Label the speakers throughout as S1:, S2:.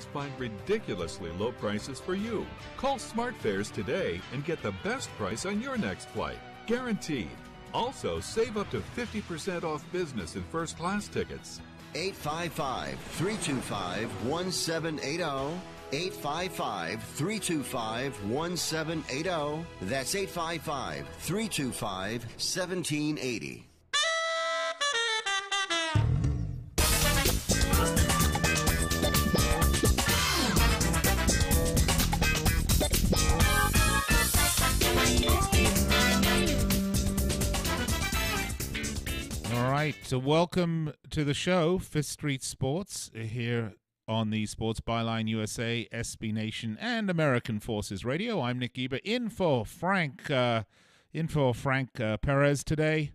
S1: Find ridiculously low prices for you. Call SmartFares today and get the best price on your next flight. Guaranteed. Also, save up to 50% off business and first class tickets.
S2: 855-325-1780. 855-325-1780. That's 855-325-1780.
S3: All right, so welcome to the show, Fifth Street Sports, here on the Sports Byline USA, SB Nation, and American Forces Radio. I'm Nick Eber, in for Frank Perez today,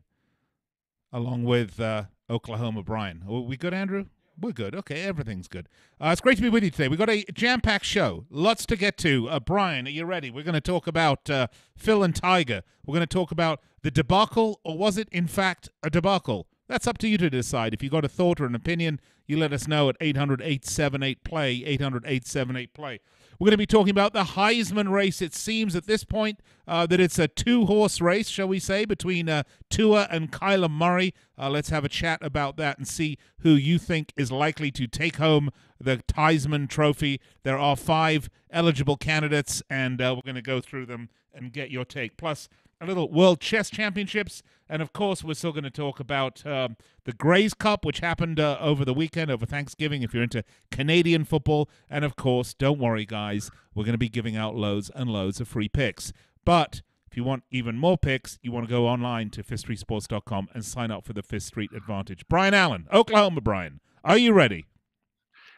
S3: along with Oklahoma Brian. Are we good, Andrew? We're good. Okay, everything's good. It's great to be with you today. We've got a jam-packed show. Lots to get to. Brian, are you ready? We're going to talk about Phil and Tiger. We're going to talk about the debacle, or was it, in fact, a debacle? That's up to you to decide. If you've got a thought or an opinion, you let us know at 800-878-PLAY, 800-878-PLAY. We're going to be talking about the Heisman race. It seems at this point that it's a two-horse race, shall we say, between Tua and Kyler Murray. Let's have a chat about that and see who you think is likely to take home the Heisman Trophy. There are 5 eligible candidates, and we're going to go through them and get your take. Plus, a little World Chess Championships, and of course, we're still going to talk about the Grey's Cup, which happened over the weekend, over Thanksgiving, if you're into Canadian football. And of course, don't worry, guys, we're going to be giving out loads and loads of free picks. But if you want even more picks, you want to go online to fifthstreetsports.com and sign up for the Fifth Street Advantage. Brian Allen, Oklahoma Brian, are you ready?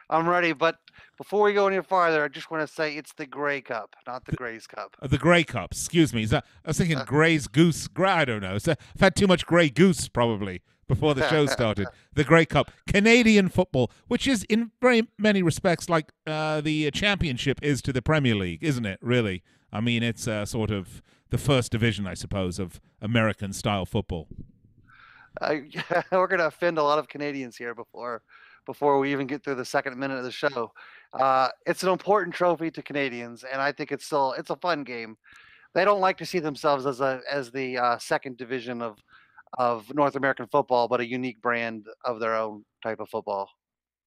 S4: I'm ready, but before we go any farther, I just want to say it's the Grey Cup, not the Grey's Cup.
S3: The Grey Cup, excuse me. I was thinking Grey's Goose. I don't know. I've had too much Grey Goose, probably, before the show started. The Grey Cup. Canadian football, which is in very many respects like the championship is to the Premier League, isn't it, really? I mean, it's sort of the first division, I suppose, of American-style football.
S4: We're going to offend a lot of Canadians here before we even get through the second minute of the show. It's an important trophy to Canadians, and I think it's a fun game. They don't like to see themselves as the second division of North American football, but a unique brand of their own type of football.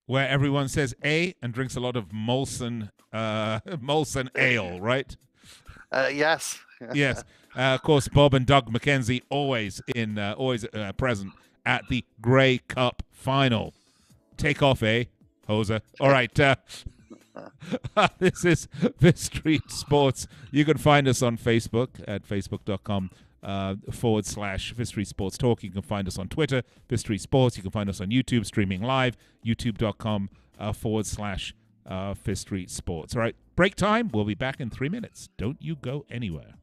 S3: Where everyone says A and drinks a lot of Molson ale, right?
S4: Yes.
S3: Yes. Of course, Bob and Doug McKenzie always present at the Grey Cup final. Take off, hoser. All right. This is Fifth Street Sports. You can find us on Facebook at facebook.com /Fifth Street Sports Talk. You can find us on Twitter, Fifth Street Sports. You can find us on YouTube, streaming live, youtube.com /Fifth Street Sports. All right. Break time. We'll be back in 3 minutes. Don't you go anywhere.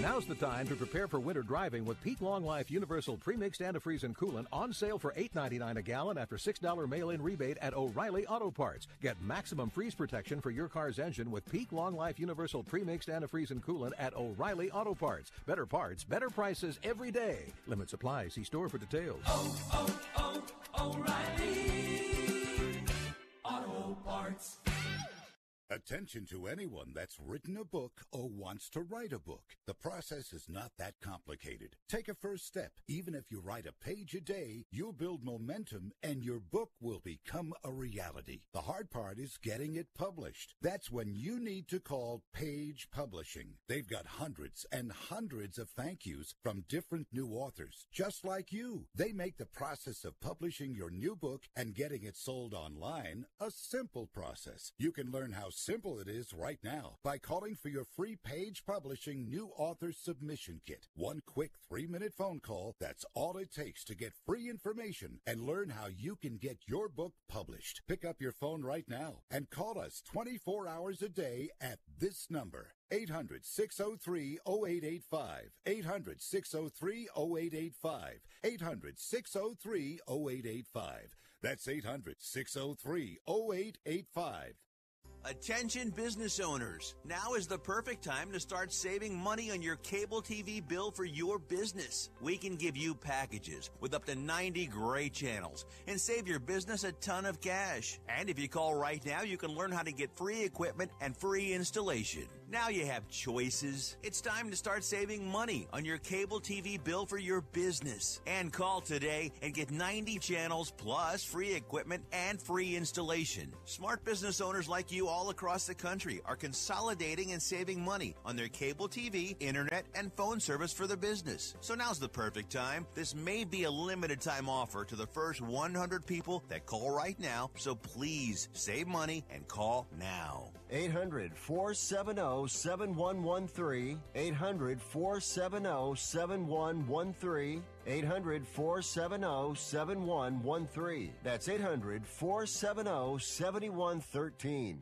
S5: Now's the time to prepare for winter driving with Peak Long Life Universal Premixed Antifreeze and Coolant on sale for $8.99 a gallon after $6 mail-in rebate at O'Reilly Auto Parts. Get maximum freeze protection for your car's engine with Peak Long Life Universal Premixed Antifreeze and Coolant at O'Reilly Auto Parts. Better parts, better prices every day. Limits apply. See store for details.
S6: O'Reilly Auto Parts.
S7: Attention to anyone that's written a book or wants to write a book. The process is not that complicated. Take a first step. Even if you write a page a day, you'll build momentum and your book will become a reality. The hard part is getting it published. That's when you need to call Page Publishing. They've got hundreds and hundreds of thank yous from different new authors, just like you. They make the process of publishing your new book and getting it sold online a simple process. You can learn how simple it is right now by calling for your free Page Publishing New Author Submission Kit. One quick 3-minute phone call, that's all it takes to get free information and learn how you can get your book published. Pick up your phone right now and call us 24 hours a day at this number. 800-603-0885. 800-603-0885. 800-603-0885. That's 800-603-0885.
S8: Attention business owners, now is the perfect time to start saving money on your cable TV bill for your business. We can give you packages with up to 90 great channels and save your business a ton of cash. And if you call right now, you can learn how to get free equipment and free installation. Now you have choices. It's time to start saving money on your cable TV bill for your business. And call today and get 90 channels plus free equipment and free installation. Smart business owners like you all across the country are consolidating and saving money on their cable TV, internet, and phone service for their business. So now's the perfect time. This may be a limited time offer to the first 100 people that call right now. So please save money and call now.
S2: 800-470-7113. 800-470-7113. 800-470-7113. That's 800-470-7113.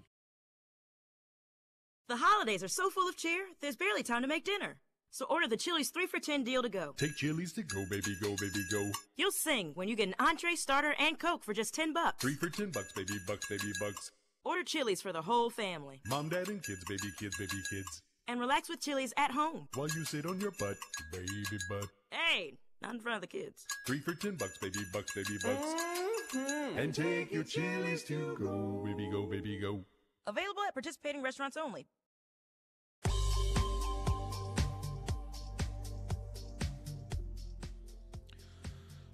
S9: The holidays are so full of cheer, there's barely time to make dinner. So order the Chili's 3 for $10 deal to go.
S10: Take Chili's to go, baby, go, baby, go.
S9: You'll sing when you get an entree, starter, and Coke for just $10.
S10: 3 for $10, baby, bucks, baby, bucks.
S9: Order Chili's for the whole family.
S10: Mom, dad, and kids, baby, kids, baby, kids.
S9: And relax with Chili's at home.
S10: While you sit on your butt, baby butt.
S9: Hey, not in front of the kids.
S10: 3 for $10, baby, bucks, baby, bucks. And take your Chili's to go, baby, go, baby, go.
S9: Available at participating restaurants only.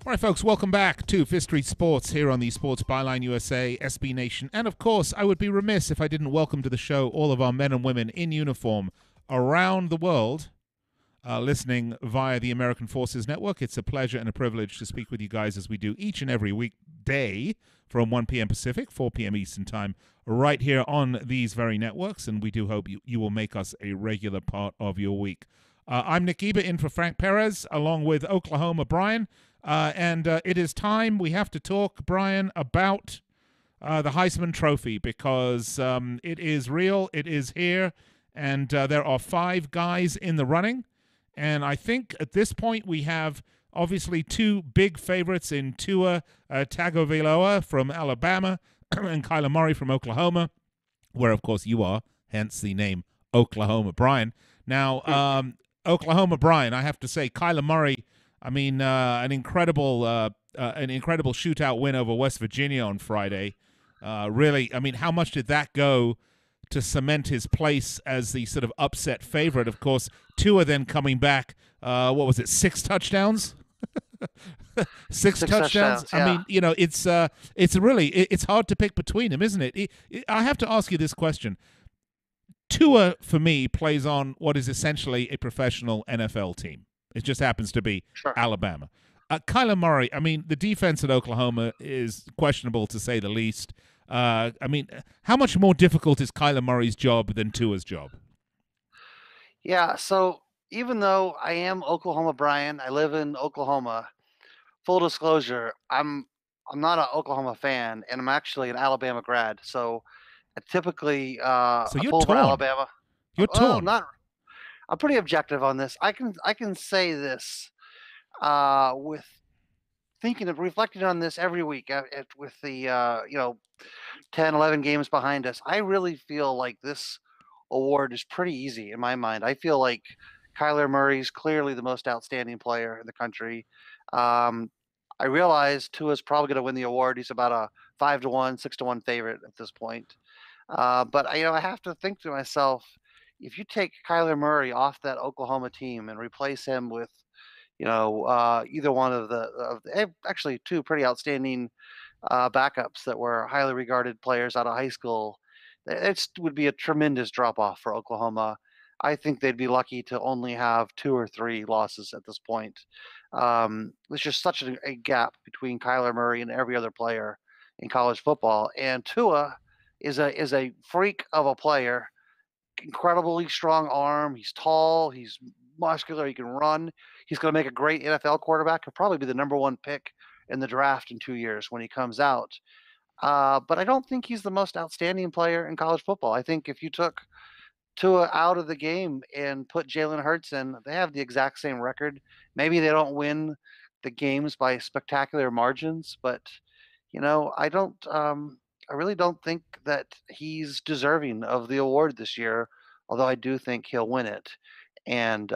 S3: All right, folks, welcome back to Fifth Street Sports here on the Sports Byline USA, SB Nation. And, of course, I would be remiss if I didn't welcome to the show all of our men and women in uniform around the world listening via the American Forces Network. It's a pleasure and a privilege to speak with you guys as we do each and every weekday from 1 p.m. Pacific, 4 p.m. Eastern Time, right here on these very networks. And we do hope you will make us a regular part of your week. I'm Nick Eber in for Frank Perez, along with Oklahoma Brian. And it is time we have to talk, Brian, about the Heisman Trophy because it is real, it is here, and there are 5 guys in the running. And I think at this point we have obviously 2 big favorites in Tua Tagovailoa from Alabama and Kyler Murray from Oklahoma, where, of course, you are, hence the name Oklahoma Brian. Now, Oklahoma Brian, I have to say, Kyler Murray, I mean, an incredible shootout win over West Virginia on Friday. Really, I mean, how much did that go to cement his place as the sort of upset favorite? Of course, Tua then coming back, 6 touchdowns? Six touchdowns.
S4: Yeah.
S3: I mean, you know, it's hard to pick between them, isn't it? I have to ask you this question. Tua, for me, plays on what is essentially a professional NFL team. It just happens to be Alabama. Kyler Murray, I mean, the defense at Oklahoma is questionable to say the least. I mean, how much more difficult is Kyler Murray's job than Tua's job?
S4: Yeah, so even though I am Oklahoma Brian, I live in Oklahoma. Full disclosure, I'm not an Oklahoma fan, and I'm actually an Alabama grad. So I typically
S3: so you're
S4: pull for
S3: torn.
S4: Alabama.
S3: You're torn.
S4: I'm pretty objective on this. I can say this with thinking of reflecting on this every week with the 10, 11 games behind us. I really feel like this award is pretty easy in my mind. I feel like Kyler Murray's clearly the most outstanding player in the country. I realize Tua's probably going to win the award. He's about a 5-1, 6-1 favorite at this point. But I have to think to myself, if you take Kyler Murray off that Oklahoma team and replace him with, either one of the actually 2 pretty outstanding backups that were highly regarded players out of high school, it would be a tremendous drop off for Oklahoma. I think they'd be lucky to only have 2 or 3 losses at this point. There's just such a gap between Kyler Murray and every other player in college football, and Tua is a freak of a player. Incredibly strong arm. He's tall. He's muscular. He can run. He's going to make a great NFL quarterback. He'll probably be the number 1 pick in the draft in 2 years when he comes out. But I don't think he's the most outstanding player in college football. I think if you took Tua out of the game and put Jalen Hurts in, they have the exact same record. Maybe they don't win the games by spectacular margins, but I don't. really don't think that he's deserving of the award this year, although I do think he'll win it. And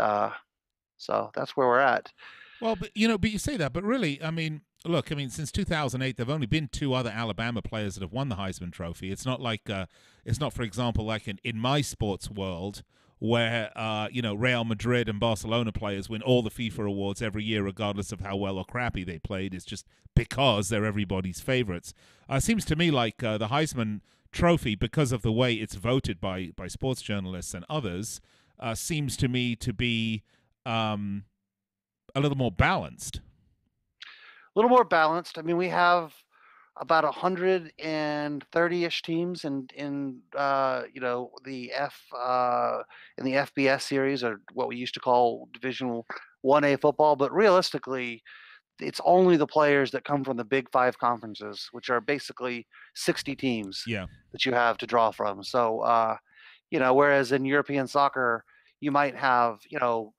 S4: so that's where we're at.
S3: Well, but you say that, but really, I mean, look, I mean, since 2008, there've only been two other Alabama players that have won the Heisman Trophy. It's not like, it's not, for example, like in my sports world, where Real Madrid and Barcelona players win all the FIFA awards every year, regardless of how well or crappy they played. It's just because they're everybody's favorites. Seems to me like the Heisman Trophy, because of the way it's voted by sports journalists and others, seems to me to be a little more balanced.
S4: A little more balanced. I mean, we have about 130-ish teams in the in the FBS series, or what we used to call Division 1A football. But realistically, it's only the players that come from the Big Five conferences, which are basically 60 teams that you have to draw from. So, whereas in European soccer, you might have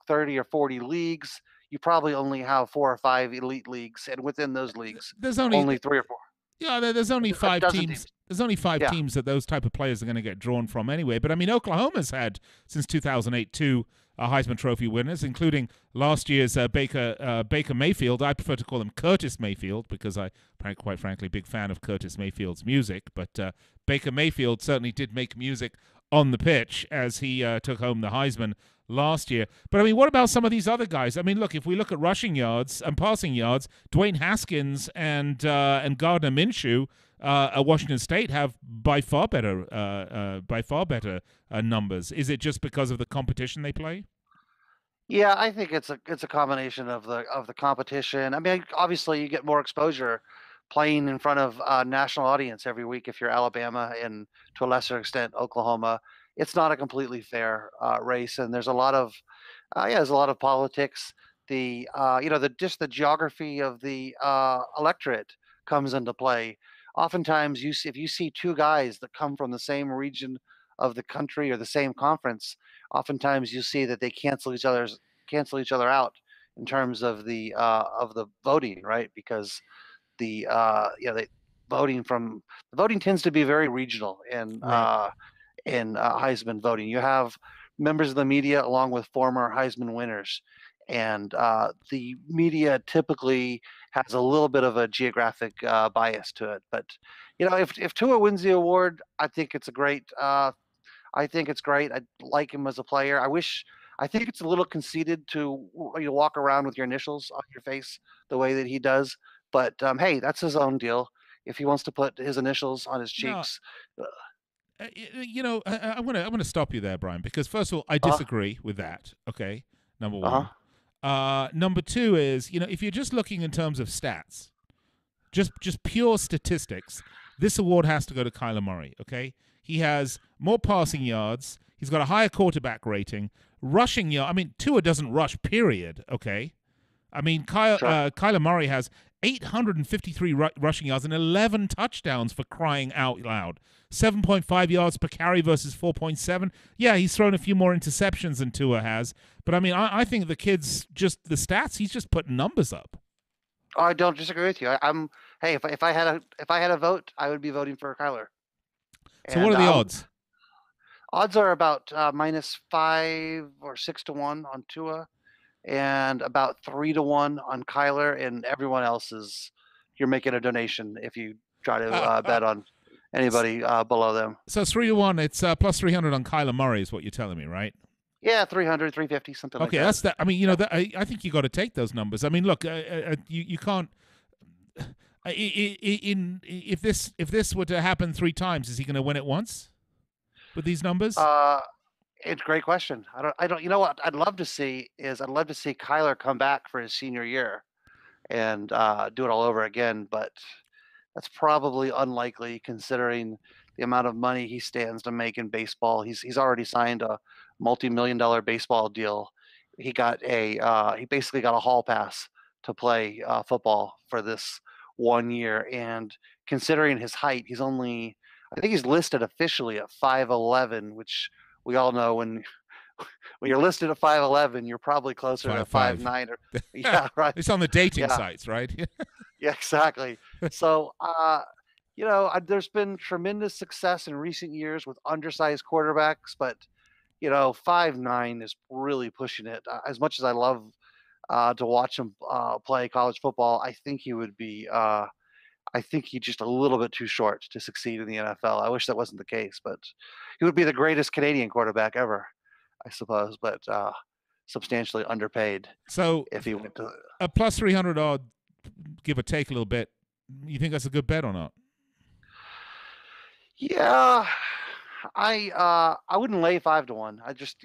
S4: 30 or 40 leagues. You probably only have 4 or 5 elite leagues, and within those leagues,
S3: there's only
S4: 3 or 4.
S3: Yeah, there's only 5 teams. There's only 5 teams that those type of players are going to get drawn from anyway. But I mean, Oklahoma's had since 2008 2 Heisman Trophy winners, including last year's Baker Mayfield. I prefer to call him Curtis Mayfield because I'm quite frankly a big fan of Curtis Mayfield's music. But Baker Mayfield certainly did make music on the pitch as he took home the Heisman last year. But I mean, what about some of these other guys? I mean, look, if we look at rushing yards and passing yards, Dwayne Haskins and Gardner Minshew at Washington State have by far better numbers. Is it just because of the competition they play?
S4: Yeah, I think it's a combination of the competition. I mean, obviously you get more exposure playing in front of a national audience every week if you're Alabama, and to a lesser extent Oklahoma. It's not a completely fair race, and there's a lot of politics. The geography of the electorate comes into play. Oftentimes, if you see 2 guys that come from the same region of the country or the same conference, oftentimes you see that they cancel each other out in terms of the voting, right? Because the voting tends to be very regional in Heisman voting. You have members of the media along with former Heisman winners, and the media typically has a little bit of a geographic bias to it. But if Tua wins the award, I think it's great. I like him as a player. I think it's a little conceited to walk around with your initials on your face the way that he does. But hey, that's his own deal. If he wants to put his initials on his cheeks.
S3: I'm gonna stop you there, Brian, because first of all, I disagree with that. Okay, number one. Number two is, if you're just looking in terms of stats, just pure statistics, this award has to go to Kyler Murray. Okay, he has more passing yards. He's got a higher quarterback rating. Rushing yard. I mean, Tua doesn't rush. Period. Okay. I mean, Kyler Murray has 853 rushing yards and 11 touchdowns, for crying out loud. 7.5 yards per carry versus 4.7. Yeah, he's thrown a few more interceptions than Tua has. But, I mean, I think the kid's just the stats, he's just putting numbers up.
S4: I don't disagree with you. Hey, if I had a vote, I would be voting for Kyler.
S3: So what are the odds?
S4: Odds are about -5 or 6 to 1 on Tua, and about 3 to 1 on Kyler, and everyone else you're making a donation if you try to bet on anybody below them.
S3: So 3 to 1, it's plus 300 on Kyler Murray is what you're telling me, right?
S4: Yeah, 300, 350, something like that.
S3: Okay, that's that. I mean, I think you got to take those numbers. I mean, look, you can't. If this were to happen 3 times, is he going to win it once with these numbers?
S4: It's a great question. I don't. You know what I'd love to see Kyler come back for his senior year and do it all over again. But that's probably unlikely, considering the amount of money he stands to make in baseball. He's already signed a multi-million-dollar baseball deal. He basically got a hall pass to play football for this 1 year. And considering his height, I think he's listed officially at 5'11", which we all know when you're listed at 5'11", you're probably closer to 5'9". Or yeah, right.
S3: It's on the dating sites, right?
S4: Yeah, exactly. So There's been tremendous success in recent years with undersized quarterbacks, but 5'9" is really pushing it. As much as I love to watch him play college football, I think he would be. I think he's just a little bit too short to succeed in the NFL. I wish that wasn't the case, but he would be the greatest Canadian quarterback ever, I suppose, but substantially underpaid
S3: So
S4: if he went to.
S3: a plus 300 odd, give or take a little bit. You think that's a good bet or not?
S4: Yeah, I wouldn't lay 5-1. I just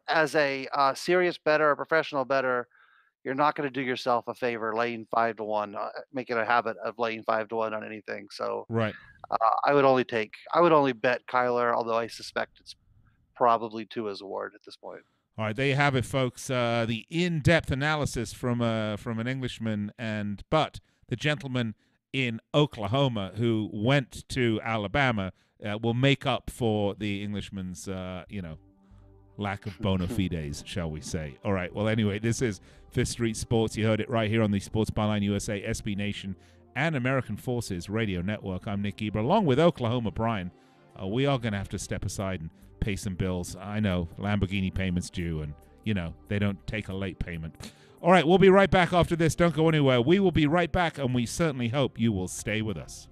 S4: as a serious bettor, a professional bettor, you're not going to do yourself a favor laying 5-1, making a habit of laying 5-1 on anything. So
S3: Right.
S4: I would only bet Kyler, although I suspect it's probably to his award at this point.
S3: All right, there you have it, folks. The in-depth analysis from an Englishman, but the gentleman in Oklahoma who went to Alabama will make up for the Englishman's, lack of bona fides, shall we say. All right, well, anyway, this is Fifth Street Sports. You heard it right here on the Sports Byline USA, SB Nation, and American Forces Radio Network. I'm Nick Eber, along with Oklahoma Brian. We are going to have to step aside and pay some bills. I know, Lamborghini payments due, and, they don't take a late payment. All right, we'll be right back after this. Don't go anywhere. We will be right back, and we certainly hope you will stay with us.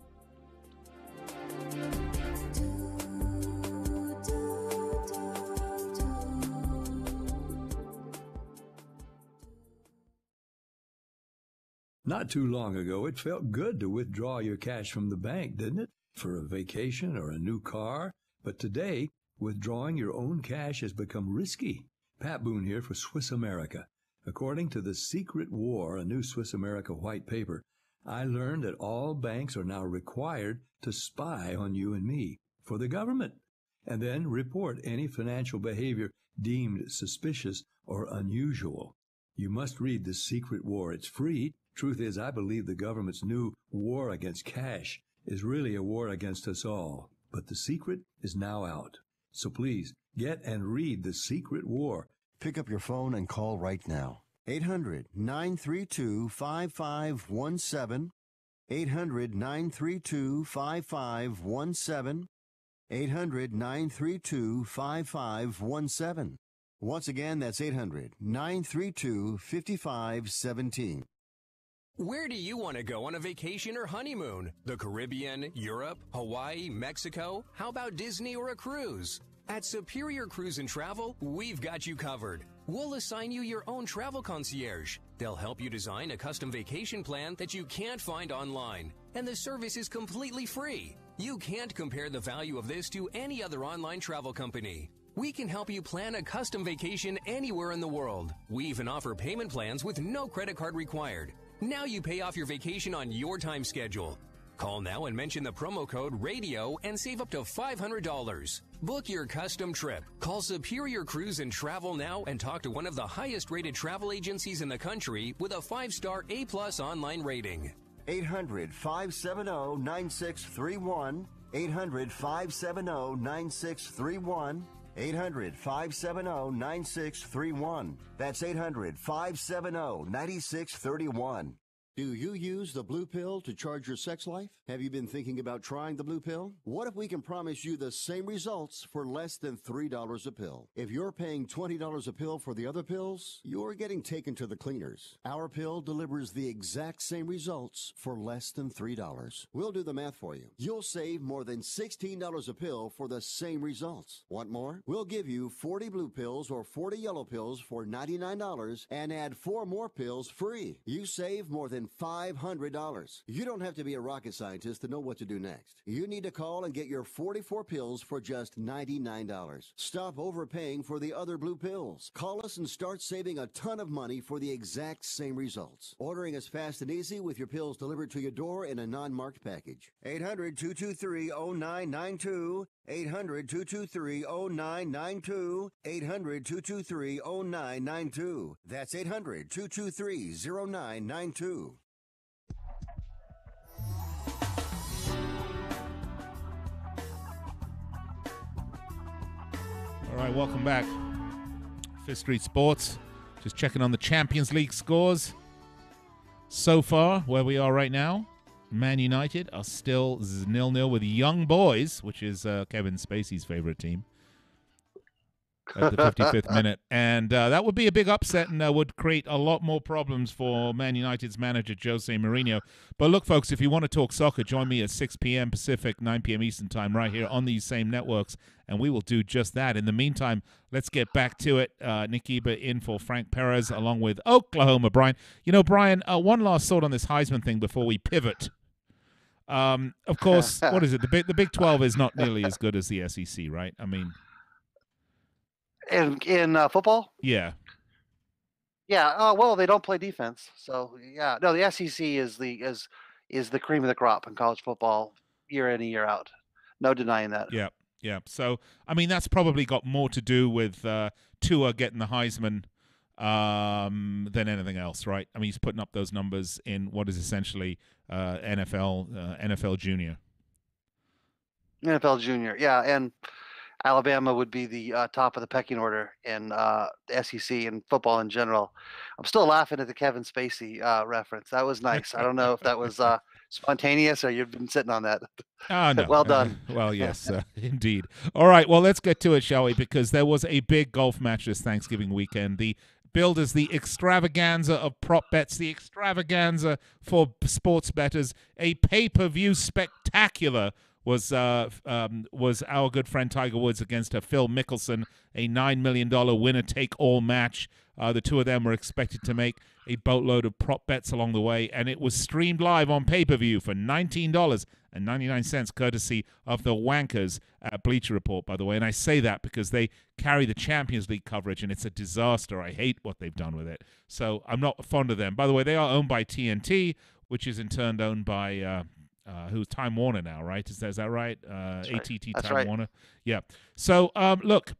S11: Not too long ago, it felt good to withdraw your cash from the bank, didn't it? For a vacation or a new car. But today, withdrawing your own cash has become risky. Pat Boone here for Swiss America. According to The Secret War, a new Swiss America white paper, I learned that all banks are now required to spy on you and me for the government, and then report any financial behavior deemed suspicious or unusual. You must read The Secret War. It's free. Truth is, I believe the government's new war against cash is really a war against us all. But the secret is now out. So please, get and read The Secret War.
S2: Pick up your phone and call right now. 800-932-5517. 800-932-5517. 800-932-5517. Once again, that's 800-932-5517.
S12: Where do you want to go on a vacation or honeymoon? The Caribbean, Europe, Hawaii, Mexico? How about Disney or a cruise? At Superior Cruise and Travel, we've got you covered. We'll assign you your own travel concierge. They'll help you design a custom vacation plan that you can't find online. And the service is completely free. You can't compare the value of this to any other online travel company. We can help you plan a custom vacation anywhere in the world. We even offer payment plans with no credit card required. Now you pay off your vacation on your time schedule. Call now and mention the promo code RADIO and save up to $500. Book your custom trip. Call Superior Cruise and Travel now and talk to one of the highest rated travel agencies in the country with a 5-star A+ online rating.
S2: 800-570-9631. 800-570-9631. 800-570-9631. That's 800-570-9631. Do you use the blue pill to charge your sex life? Have you been thinking about trying the blue pill? What if we can promise you the same results for less than $3 a pill? If you're paying $20 a pill for the other pills, you're getting taken to the cleaners. Our pill delivers the exact same results for less than $3. We'll do the math for you. You'll save more than $16 a pill for the same results. Want more? We'll give you 40 blue pills or 40 yellow pills for $99 and add 4 more pills free. You save more than $500. You don't have to be a rocket scientist to know what to do next. You need to call and get your 44 pills for just $99. Stop overpaying for the other blue pills. Call us and start saving a ton of money for the exact same results. Ordering is fast and easy with your pills delivered to your door in a non-marked package. 800-223-0992. 800-223-0992. 800-223-0992. That's 800-223-0992.
S3: All right, welcome back. Fifth Street Sports. Just checking on the Champions League scores. So far, where we are right now, Man United are still 0-0 with Young Boys, which is Kevin Spacey's favorite team, at the 55th minute. And that would be a big upset and would create a lot more problems for Man United's manager, Jose Mourinho. But look, folks, if you want to talk soccer, join me at 6 p.m. Pacific, 9 p.m. Eastern Time right here on these same networks, and we will do just that. In the meantime, let's get back to it. Nick Eber in for Frank Perez along with Oklahoma Brian. You know, Brian, one last thought on this Heisman thing before we pivot. Of course, what is it? The Big 12 is not nearly as good as the SEC, right? I mean...
S4: In football?
S3: Yeah.
S4: Yeah. Well, they don't play defense, so yeah. No, the SEC is the cream of the crop in college football, year in and year out. No denying that.
S3: Yeah. Yeah. So I mean, that's probably got more to do with Tua getting the Heisman than anything else, right? I mean, he's putting up those numbers in what is essentially NFL Junior.
S4: NFL Junior, yeah, and Alabama would be the top of the pecking order in the SEC and football in general. I'm still laughing at the Kevin Spacey reference. That was nice. I don't know if that was spontaneous or you've been sitting on that.
S3: No.
S4: Well done.
S3: Well, yes, indeed. All right, well, let's get to it, shall we? Because there was a big golf match this Thanksgiving weekend. The billed as the extravaganza of prop bets, the extravaganza for sports bettors, a pay-per-view spectacular was our good friend Tiger Woods against Phil Mickelson, a $9 million winner-take-all match. The two of them were expected to make a boatload of prop bets along the way, and it was streamed live on pay-per-view for $19.99, courtesy of the Wankers at Bleacher Report, by the way. And I say that because they carry the Champions League coverage, and it's a disaster. I hate what they've done with it. So I'm not fond of them. By the way, they are owned by TNT, which is in turn owned by... who's Time Warner now, right? Is that right? AT&T Time
S4: right.
S3: Warner. Yeah. So, look,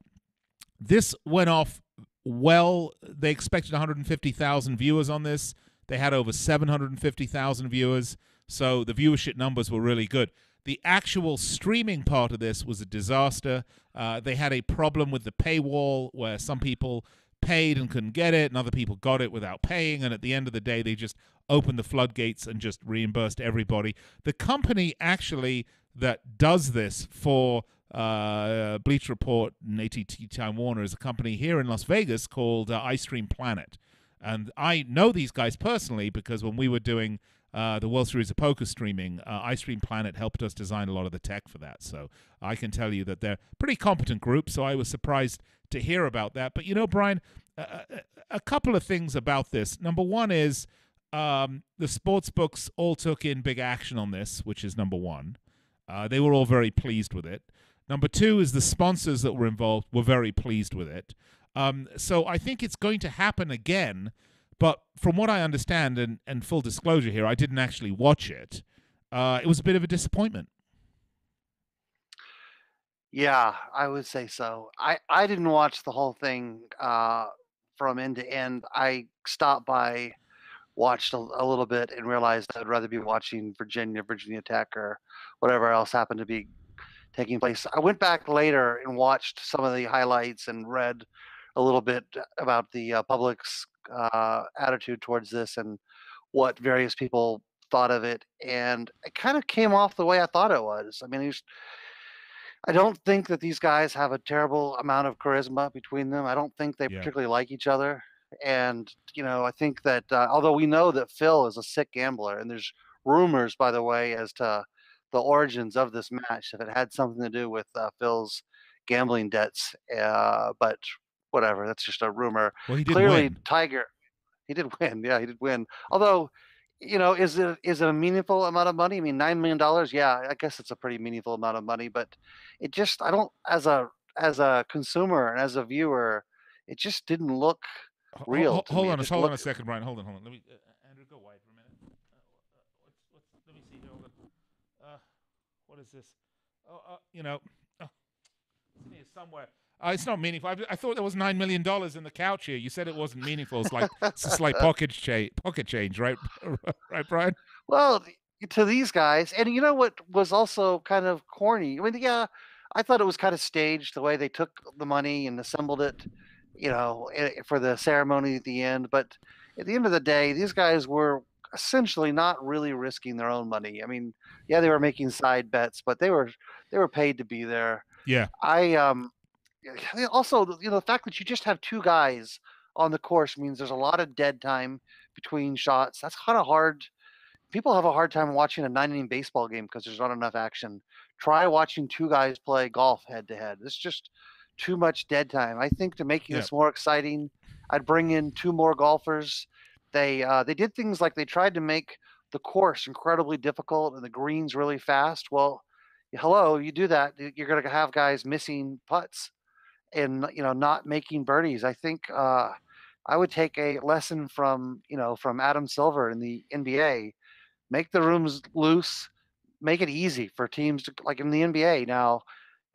S3: this went off well. They expected 150,000 viewers on this. They had over 750,000 viewers. So the viewership numbers were really good. The actual streaming part of this was a disaster. They had a problem with the paywall where some people paid and couldn't get it, and other people got it without paying, and at the end of the day, they just opened the floodgates and just reimbursed everybody. The company actually that does this for Bleacher Report and AT&T Time Warner is a company here in Las Vegas called iStream Planet. And I know these guys personally because when we were doing the World Series of Poker streaming, iStream Planet helped us design a lot of the tech for that. So I can tell you that they're a pretty competent group, so I was surprised to hear about that. But, you know, Brian, a couple of things about this. Number one is the sports books all took in big action on this, which is number one. They were all very pleased with it. Number two is the sponsors that were involved were very pleased with it. So I think it's going to happen again. But from what I understand, and full disclosure here, I didn't actually watch it. It was a bit of a disappointment.
S4: Yeah, I would say so. I didn't watch the whole thing from end to end. I stopped by, watched a little bit, and realized I'd rather be watching Virginia Tech, or whatever else happened to be taking place. I went back later and watched some of the highlights and read a little bit about the public's attitude towards this and what various people thought of it, and it kind of came off the way I thought it was. I mean, I don't think that these guys have a terrible amount of charisma between them. I don't think they particularly like each other. And, you know, I think that although we know that Phil is a sick gambler, and there's rumors, by the way, as to the origins of this match, if it had something to do with Phil's gambling debts. But whatever, that's just a rumor.
S3: Well, he did
S4: Clearly,
S3: win.
S4: Tiger, he did win. Yeah, he did win. Although, you know, is it a meaningful amount of money? I mean, $9 million. Yeah, I guess it's a pretty meaningful amount of money. But it just, I don't, as a consumer and as a viewer, it just didn't look real.
S3: Hold on a second, Brian. Hold on. Let me, Andrew, go wide for a minute. Let me see here. What is this? You know, it's in here somewhere. It's not meaningful. I thought there was $9 million in the couch here. You said it wasn't meaningful. It's like it's like pocket change, right? Right, Brian?
S4: Well, to these guys, and you know what was also kind of corny? I mean, yeah, I thought it was kind of staged the way they took the money and assembled it, you know, for the ceremony at the end. But at the end of the day, these guys were essentially not really risking their own money. I mean, yeah, they were making side bets, but they were paid to be there.
S3: Yeah.
S4: Also, the fact that you just have two guys on the course means there's a lot of dead time between shots. That's kind of hard. People have a hard time watching a 9 inning baseball game because there's not enough action. Try watching two guys play golf head to head. It's just too much dead time. I think to making
S3: Yeah.
S4: this more exciting, I'd bring in two more golfers. They did things like they tried to make the course incredibly difficult and the greens really fast. Well, hello, you do that, you're going to have guys missing putts and not making birdies. I think I would take a lesson from Adam Silver in the NBA. Make the rooms loose, make it easy for teams to, like in the NBA now.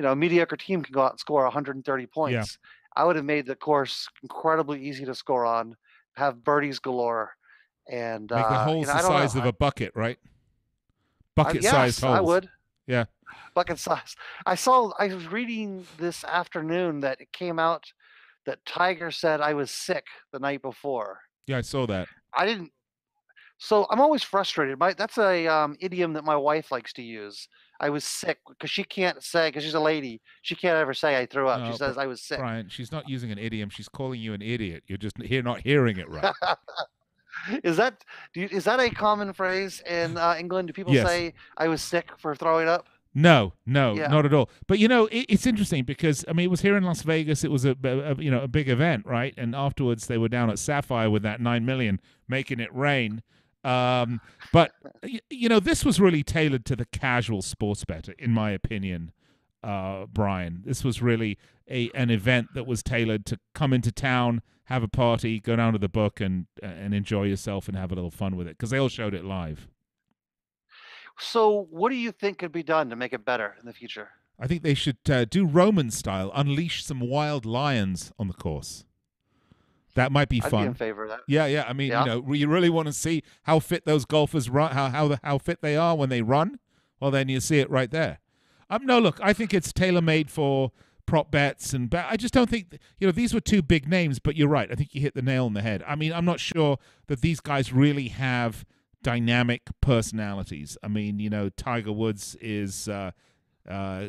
S4: A mediocre team can go out and score 130
S3: Yeah.
S4: points. I would have made the course incredibly easy to score on, have birdies galore, and
S3: Make the holes
S4: I
S3: the
S4: don't know.
S3: size of a bucket, right? Bucket-sized
S4: Yes, I
S3: holes.
S4: would.
S3: Yeah.
S4: Bucket size. I was reading this afternoon that it came out that Tiger said I was sick the night before.
S3: Yeah, I saw that.
S4: I didn't. So I'm always frustrated. That's a idiom that my wife likes to use. I was sick because she can't say, because she's a lady, she can't ever say I threw up. She
S3: No,
S4: says I was sick.
S3: Brian, she's not using an idiom. She's calling you an idiot. You're just not hearing it right.
S4: Is that a common phrase in England? Do people
S3: Yes.
S4: say I was sick for throwing up?
S3: No,
S4: Yeah.
S3: not at all. But it's interesting because I mean, it was here in Las Vegas. It was a big event, right? And afterwards, they were down at Sapphire with that 9 million, making it rain. But this was really tailored to the casual sports bettor, in my opinion. Brian, this was really an event that was tailored to come into town, have a party, go down to the book, and enjoy yourself and have a little fun with it because they all showed it live.
S4: So, what do you think could be done to make it better in the future?
S3: I think they should do Roman style, unleash some wild lions on the course. That might be
S4: I'd
S3: fun.
S4: be in favor of that.
S3: Yeah. I mean, you really want to see how fit those golfers run, how fit they are when they run. Well, then you see it right there. No, look, I think it's tailor-made for prop bets, and I just don't think these were two big names. But you're right. I think you hit the nail on the head. I mean, I'm not sure that these guys really have dynamic personalities. I mean, Tiger Woods is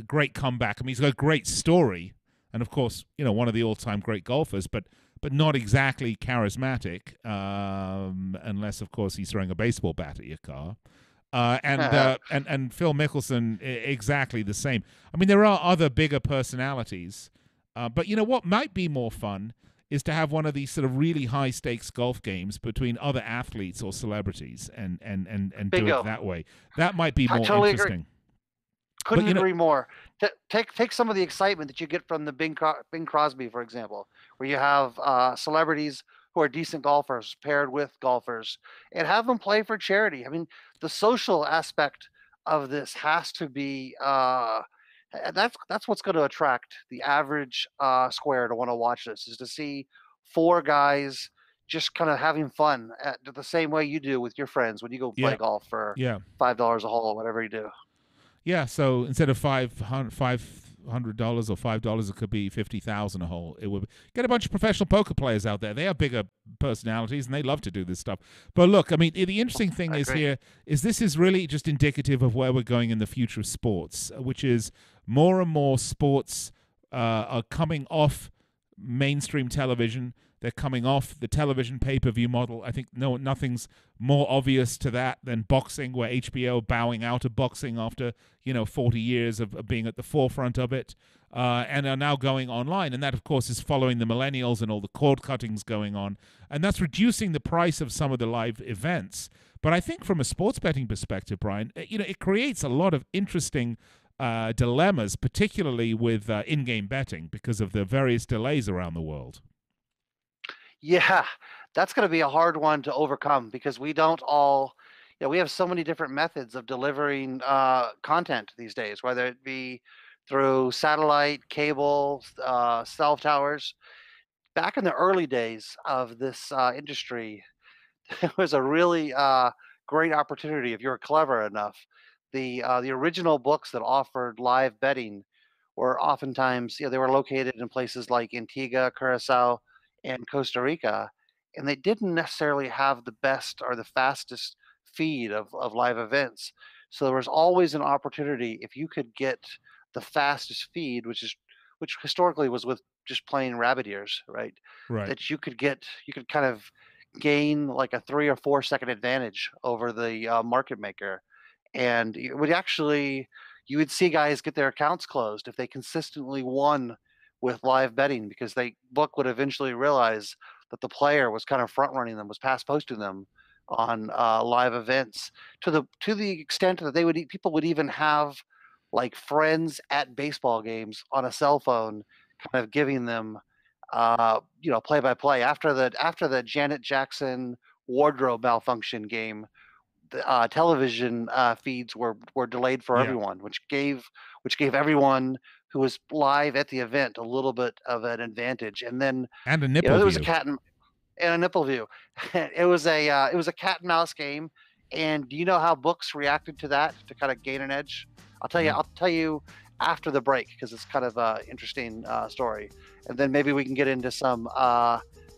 S3: great comeback. I mean, he's got a great story, and of course, one of the all-time great golfers, but not exactly charismatic, unless of course he's throwing a baseball bat at your car. And Phil Mickelson, exactly the same. I mean, there are other bigger personalities, but what might be more fun is to have one of these sort of really high stakes golf games between other athletes or celebrities and do it that way. That might be more
S4: totally
S3: interesting.
S4: Agree. Couldn't agree more. Take some of the excitement that you get from the Bing Crosby, for example, where you have celebrities who are decent golfers paired with golfers and have them play for charity. I mean, the social aspect of this has to be that's what's going to attract the average square to want to watch this, is to see four guys just kind of having fun the same way you do with your friends when you go play golf for $5 a hole or whatever you do.
S3: Yeah, so instead of $500 or $5, it could be 50,000 a hole. It would get a bunch of professional poker players out there. They have bigger personalities and they love to do this stuff. But look, I mean, the interesting thing is this is really just indicative of where we're going in the future of sports, which is more and more sports are coming off mainstream television. They're coming off the television pay-per-view model. I think nothing's more obvious to that than boxing, where HBO bowing out of boxing after 40 years of being at the forefront of it, and are now going online. And that, of course, is following the millennials and all the cord cuttings going on, and that's reducing the price of some of the live events. But I think from a sports betting perspective, Brian, it creates a lot of interesting dilemmas, particularly with in-game betting because of the various delays around the world.
S4: Yeah, that's going to be a hard one to overcome because we don't all, we have so many different methods of delivering content these days, whether it be through satellite, cable, cell towers. Back in the early days of this industry, it was a really great opportunity if you were clever enough. The original books that offered live betting were oftentimes, they were located in places like Antigua, Curacao, and Costa Rica, and they didn't necessarily have the best or the fastest feed of live events. So there was always an opportunity if you could get the fastest feed, which historically was with just plain rabbit ears, right?
S3: Right.
S4: That you could kind of gain like a 3 or 4 second advantage over the market maker, and you would see guys get their accounts closed if they consistently won with live betting because they book would eventually realize that the player was kind of front running them, was pass posting them on live events to the extent that people would even have like friends at baseball games on a cell phone, kind of giving them play by play after the Janet Jackson wardrobe malfunction game. The television feeds were delayed for
S3: Yeah.
S4: everyone, which gave everyone who was live at the event a little bit of an advantage. And then
S3: And a nipple
S4: there was a
S3: view.
S4: and a nipple view. It was a cat and mouse game. And do you know how books reacted to that to kind of gain an edge? I'll tell you after the break because it's kind of an interesting story, and then maybe we can get into some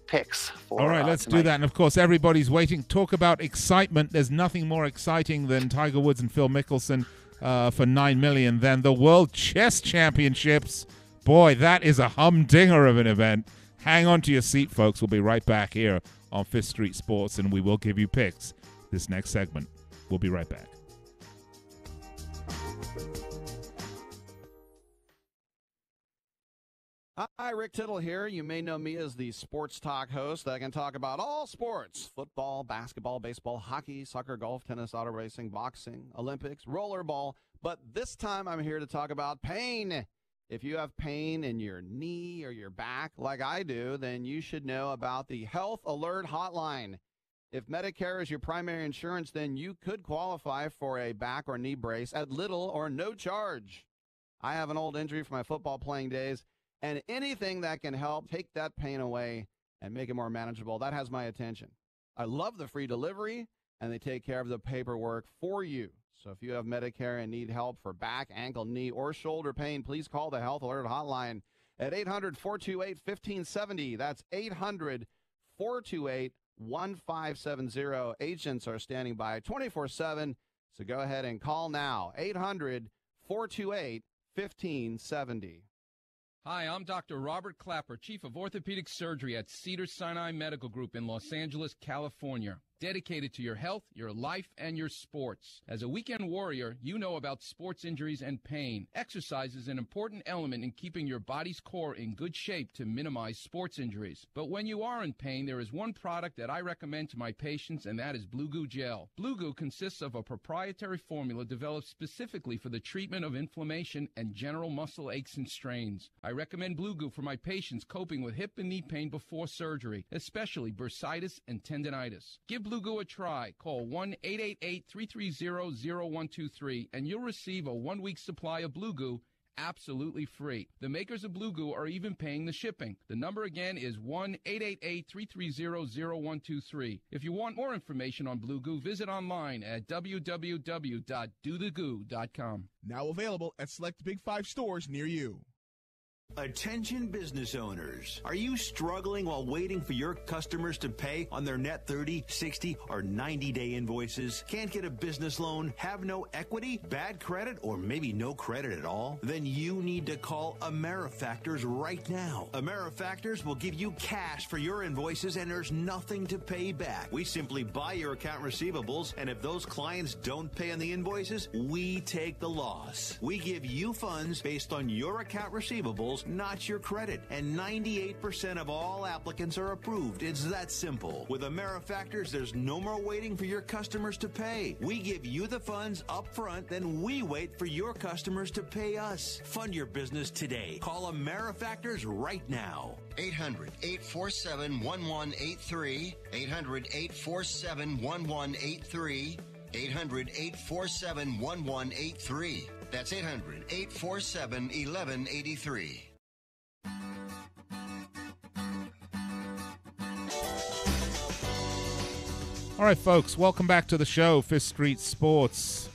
S4: picks for
S3: All right, let's
S4: tonight.
S3: do that. And of course, everybody's waiting. Talk about excitement. There's nothing more exciting than Tiger Woods and Phil Mickelson for $9 million than the World Chess Championships. Boy, that is a humdinger of an event. Hang on to your seat, folks. We'll be right back here on Fifth Street Sports, and we will give you picks this next segment. We'll be right back.
S13: Hi, Rick Tittle here. You may know me as the sports talk host that can talk about all sports: football, basketball, baseball, hockey, soccer, golf, tennis, auto racing, boxing, Olympics, rollerball. But this time I'm here to talk about pain. If you have pain in your knee or your back like I do, then you should know about the Health Alert Hotline. If Medicare is your primary insurance, then you could qualify for a back or knee brace at little or no charge. I have an old injury from my football playing days, and anything that can help take that pain away and make it more manageable, that has my attention. I love the free delivery, and they take care of the paperwork for you. So if you have Medicare and need help for back, ankle, knee, or shoulder pain, please call the Health Alert Hotline at 800-428-1570. That's 800-428-1570. Agents are standing by 24/7, so go ahead and call now. 800-428-1570.
S14: Hi, I'm Dr. Robert Clapper, Chief of Orthopedic Surgery at Cedars-Sinai Medical Group in Los Angeles, California. Dedicated to your health, your life, and your sports. As a weekend warrior, you know about sports injuries and pain. Exercise is an important element in keeping your body's core in good shape to minimize sports injuries. But when you are in pain, there is one product that I recommend to my patients, and that is Blue Goo Gel. Blue Goo consists of a proprietary formula developed specifically for the treatment of inflammation and general muscle aches and strains. I recommend Blue Goo for my patients coping with hip and knee pain before surgery, especially bursitis and tendinitis. Give Blue Goo a try. Call 1-888-330-0123 and you'll receive a 1-week supply of Blue Goo absolutely free. The makers of Blue Goo are even paying the shipping. The number again is 1-888-330-0123. If you want more information on Blue Goo, visit online at www.dothegoo.com.
S15: Now available at select Big 5 stores near you.
S8: Attention business owners. Are you struggling while waiting for your customers to pay on their net 30, 60, or 90-day invoices? Can't get a business loan? Have no equity? Bad credit? Or maybe no credit at all? Then you need to call AmeriFactors right now. AmeriFactors will give you cash for your invoices and there's nothing to pay back. We simply buy your account receivables, and if those clients don't pay on the invoices, we take the loss. We give you funds based on your account receivables, not your credit, and 98% of all applicants are approved. It's that simple. With AmeriFactors, there's no more waiting for your customers to pay. We give you the funds up front, then we wait for your customers to pay us. Fund your business today. Call AmeriFactors right now.
S16: 800-847-1183. 800-847-1183. 800-847-1183. That's 800-847-1183.
S3: All right, folks, welcome back to the show, Fifth Street Sports,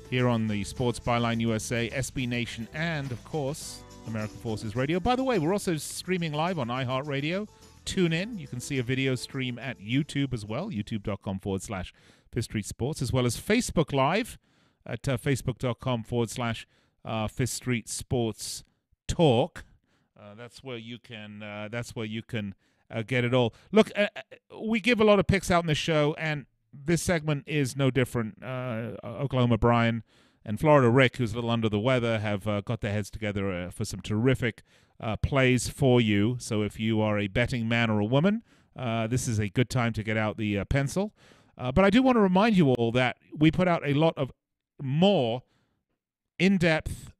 S3: here on the Sports Byline USA, SB Nation, and, of course, American Forces Radio. By the way, we're also streaming live on iHeartRadio. tune in. You can see a video stream at YouTube as well, youtube.com/Fifth Street Sports, as well as Facebook Live at facebook.com/Fifth Street Sports Talk. That's where you can. Get it all. Look, we give a lot of picks out in the show, and this segment is no different. Oklahoma Brian and Florida Rick, who's a little under the weather, have got their heads together for some terrific plays for you. So if you are a betting man or a woman, this is a good time to get out the pencil. But I do want to remind you all that we put out a lot of more in-depth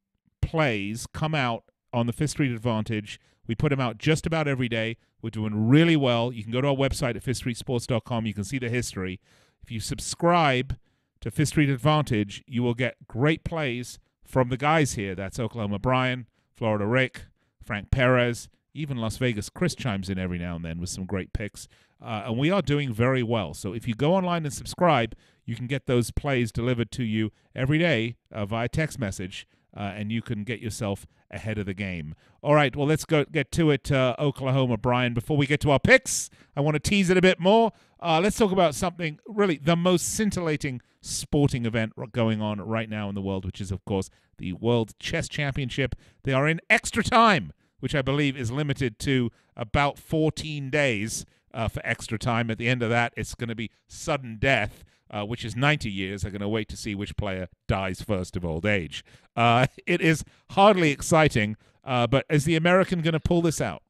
S3: plays come out on the Fifth Street Advantage. We put them out just about every day. We're doing really well. You can go to our website at fifthstreetsports.com. You can see the history. If you subscribe to Fifth Street Advantage, you will get great plays from the guys here. That's Oklahoma Brian, Florida Rick, Frank Perez, even Las Vegas Chris chimes in every now and then with some great picks. And we are doing very well. So if you go online and subscribe, you can get those plays delivered to you every day via text message, and you can get yourself ahead of the game. All right, well, let's get to it, Oklahoma Brian. Before we get to our picks, I want to tease it a bit more. Let's talk about something, really, the most scintillating sporting event going on right now in the world, which is, of course, the World Chess Championship. They are in extra time, which I believe is limited to about 14 days for extra time. At the end of that, it's going to be sudden death, which is 90 years. They're going to wait to see which player dies first of old age. It is hardly exciting, but is the American going to pull this out?